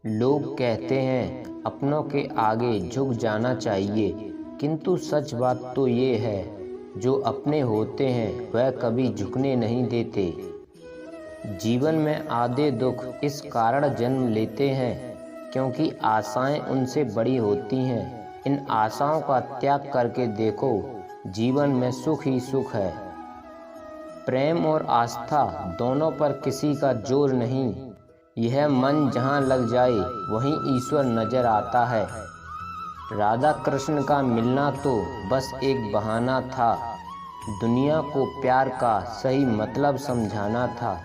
लोग कहते हैं अपनों के आगे झुक जाना चाहिए, किंतु सच बात तो ये है जो अपने होते हैं वह कभी झुकने नहीं देते। जीवन में आधे दुख इस कारण जन्म लेते हैं क्योंकि आशाएं उनसे बड़ी होती हैं। इन आशाओं का त्याग करके देखो, जीवन में सुख ही सुख है। प्रेम और आस्था दोनों पर किसी का जोर नहीं। यह मन जहाँ लग जाए वहीं ईश्वर नजर आता है। राधा कृष्ण का मिलना तो बस एक बहाना था, दुनिया को प्यार का सही मतलब समझाना था।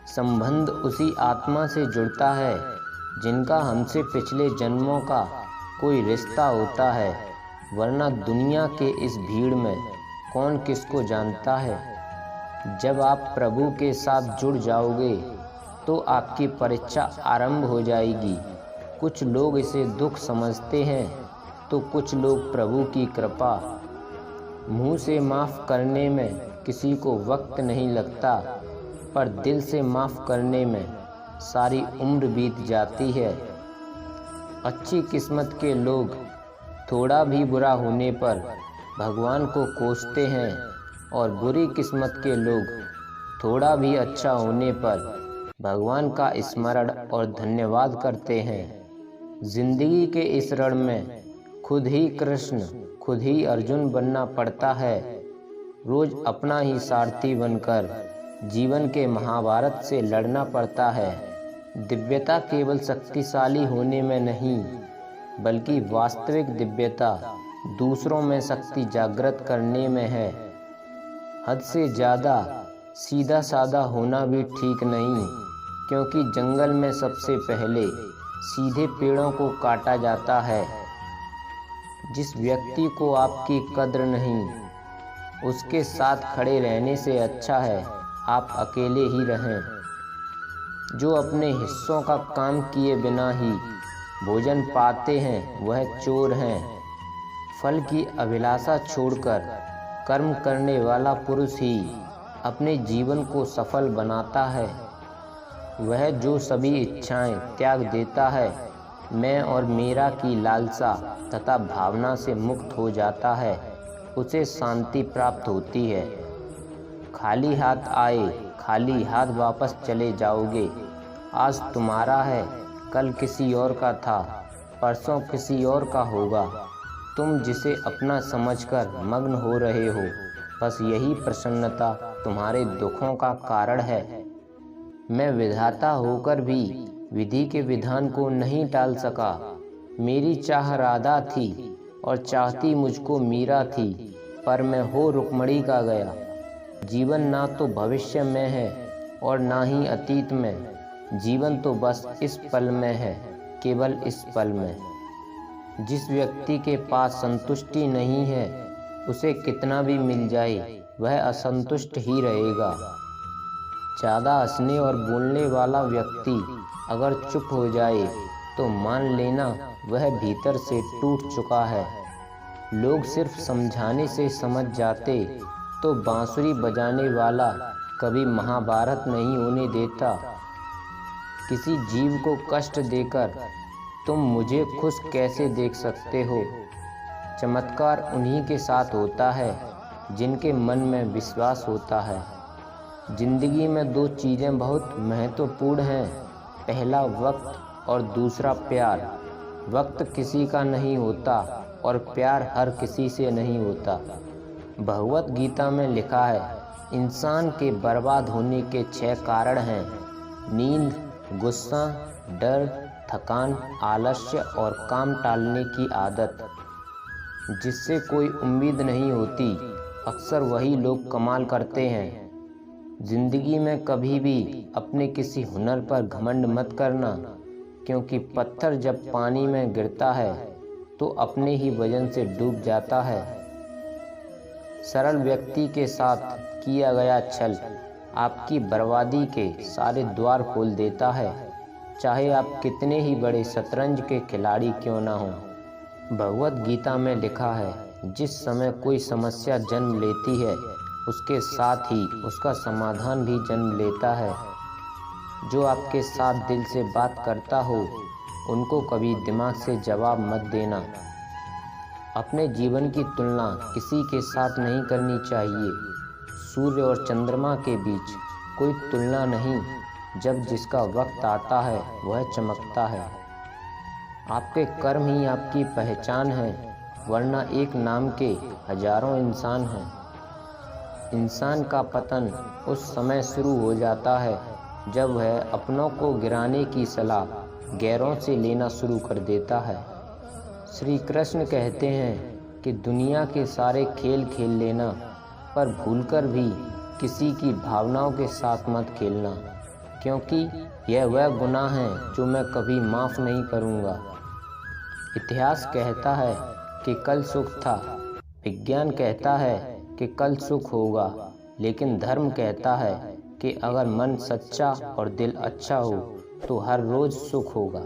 संबंध उसी आत्मा से जुड़ता है जिनका हमसे पिछले जन्मों का कोई रिश्ता होता है, वरना दुनिया के इस भीड़ में कौन किसको जानता है। जब आप प्रभु के साथ जुड़ जाओगे तो आपकी परीक्षा आरंभ हो जाएगी। कुछ लोग इसे दुख समझते हैं तो कुछ लोग प्रभु की कृपा। मुंह से माफ़ करने में किसी को वक्त नहीं लगता, पर दिल से माफ़ करने में सारी उम्र बीत जाती है। अच्छी किस्मत के लोग थोड़ा भी बुरा होने पर भगवान को कोसते हैं और बुरी किस्मत के लोग थोड़ा भी अच्छा होने पर भगवान का स्मरण और धन्यवाद करते हैं। जिंदगी के इस रण में खुद ही कृष्ण खुद ही अर्जुन बनना पड़ता है। रोज अपना ही सारथी बनकर जीवन के महाभारत से लड़ना पड़ता है। दिव्यता केवल शक्तिशाली होने में नहीं, बल्कि वास्तविक दिव्यता दूसरों में शक्ति जागृत करने में है। हद से ज़्यादा सीधा साधा होना भी ठीक नहीं, क्योंकि जंगल में सबसे पहले सीधे पेड़ों को काटा जाता है। जिस व्यक्ति को आपकी कद्र नहीं, उसके साथ खड़े रहने से अच्छा है आप अकेले ही रहें। जो अपने हिस्सों का काम किए बिना ही भोजन पाते हैं वह चोर हैं। फल की अभिलाषा छोड़कर कर्म करने वाला पुरुष ही अपने जीवन को सफल बनाता है। वह जो सभी इच्छाएं त्याग देता है, मैं और मेरा की लालसा तथा भावना से मुक्त हो जाता है, उसे शांति प्राप्त होती है। खाली हाथ आए खाली हाथ वापस चले जाओगे। आज तुम्हारा है, कल किसी और का था, परसों किसी और का होगा। तुम जिसे अपना समझकर मग्न हो रहे हो, बस यही प्रसन्नता तुम्हारे दुखों का कारण है। मैं विधाता होकर भी विधि के विधान को नहीं टाल सका। मेरी चाह राधा थी और चाहती मुझको मीरा थी, पर मैं हो रुक्मणी का गया। जीवन ना तो भविष्य में है और ना ही अतीत में, जीवन तो बस इस पल में है, केवल इस पल में। जिस व्यक्ति के पास संतुष्टि नहीं है, उसे कितना भी मिल जाए वह असंतुष्ट ही रहेगा। ज़्यादा हंसने और बोलने वाला व्यक्ति अगर चुप हो जाए तो मान लेना वह भीतर से टूट चुका है। लोग सिर्फ समझाने से समझ जाते तो बांसुरी बजाने वाला कभी महाभारत नहीं होने देता। किसी जीव को कष्ट देकर तुम मुझे खुश कैसे देख सकते हो? चमत्कार उन्हीं के साथ होता है जिनके मन में विश्वास होता है। जिंदगी में दो चीज़ें बहुत महत्वपूर्ण हैं, पहला वक्त और दूसरा प्यार। वक्त किसी का नहीं होता और प्यार हर किसी से नहीं होता। भगवत गीता में लिखा है, इंसान के बर्बाद होने के 6 कारण हैं: नींद, गुस्सा, डर, थकान, आलस्य और काम टालने की आदत। जिससे कोई उम्मीद नहीं होती, अक्सर वही लोग कमाल करते हैं। जिंदगी में कभी भी अपने किसी हुनर पर घमंड मत करना, क्योंकि पत्थर जब पानी में गिरता है तो अपने ही वजन से डूब जाता है। सरल व्यक्ति के साथ किया गया छल आपकी बर्बादी के सारे द्वार खोल देता है, चाहे आप कितने ही बड़े शतरंज के खिलाड़ी क्यों ना हों। भगवत गीता में लिखा है, जिस समय कोई समस्या जन्म लेती है उसके साथ ही उसका समाधान भी जन्म लेता है। जो आपके साथ दिल से बात करता हो उनको कभी दिमाग से जवाब मत देना। अपने जीवन की तुलना किसी के साथ नहीं करनी चाहिए। सूर्य और चंद्रमा के बीच कोई तुलना नहीं, जब जिसका वक्त आता है वह चमकता है। आपके कर्म ही आपकी पहचान है, वरना एक नाम के हजारों इंसान हैं। इंसान का पतन उस समय शुरू हो जाता है जब वह अपनों को गिराने की सलाह गैरों से लेना शुरू कर देता है। श्री कृष्ण कहते हैं कि दुनिया के सारे खेल खेल लेना, पर भूलकर भी किसी की भावनाओं के साथ मत खेलना, क्योंकि यह वह गुनाह है जो मैं कभी माफ़ नहीं करूँगा। इतिहास कहता है कि कल सुख था, विज्ञान कहता है कि कल सुख होगा, लेकिन धर्म कहता है कि अगर मन सच्चा और दिल अच्छा हो तो हर रोज़ सुख होगा।